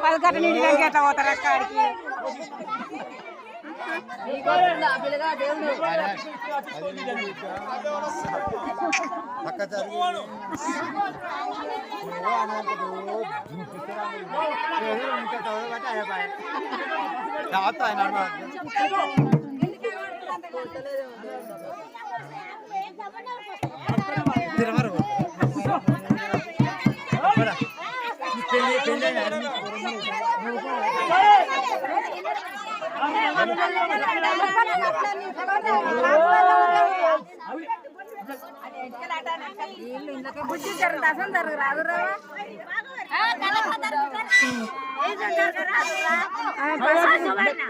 10 గంటల నీళ్ళు ఎట్లా పోతారు అక్కడికి బుద్ధి దశం జరుగు రాదు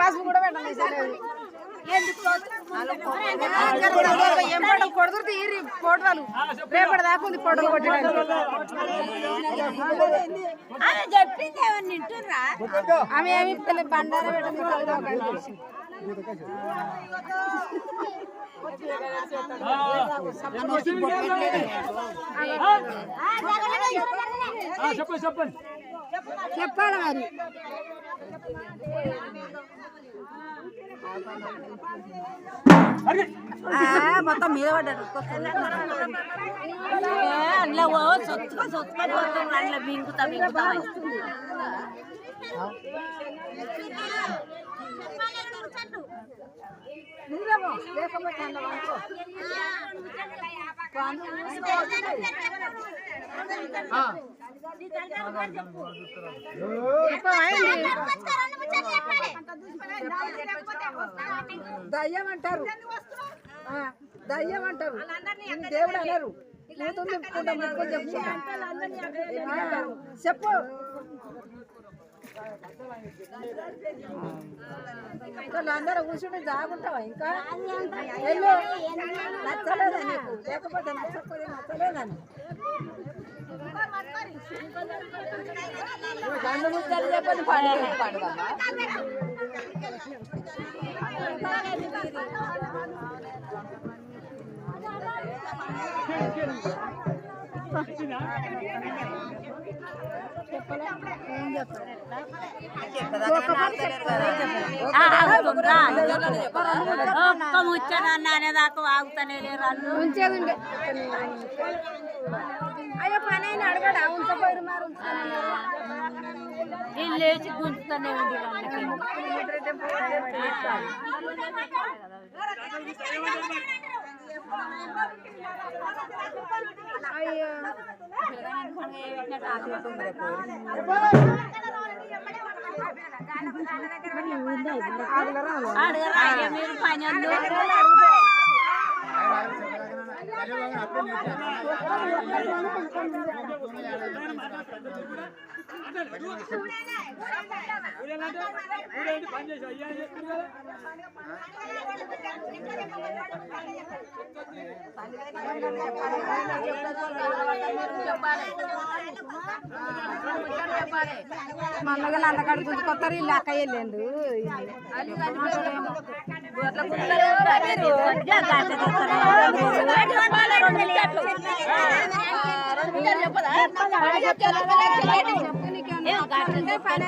పసుపు కూడా పెట్టాలి కొడుతురు ఈ ఫోటోలు రేపటి దాకా ఉంది ఫోటోలు చెప్పింది ఏమన్నా వింటుర్రా ఆమె ఏమి బండారా పెట్టింది చెప్పాలి మరి మొత్తం మీద పడ్డారు అందులో సొత్తుకొని అందులో మింగుతా దయ్యం అంటారు దయ్యం అంటారు దేవుడు అన్నారు చెప్పు అందరూ కూర్చుని జాగుంటావా ఇంకా వెళ్ళు నచ్చలేదా నీకు లేకపోతే నచ్చకపోతే నచ్చలేదని గండు ముద్దలు చెప్పని పాడదమ్మా ముచ్చటనేదాకా ఆగుతానే ఉంచేది ఉండే అయ్యో పని అయినా అడగడా ఉంచపోయారు మరి నేను లేచి గుంజుతానే ఉంది అయ్యో మీరు పని మమ్మగా లందకాడ గుంజుకొస్తారు ఇల్లు అక్క వెళ్ళండు పని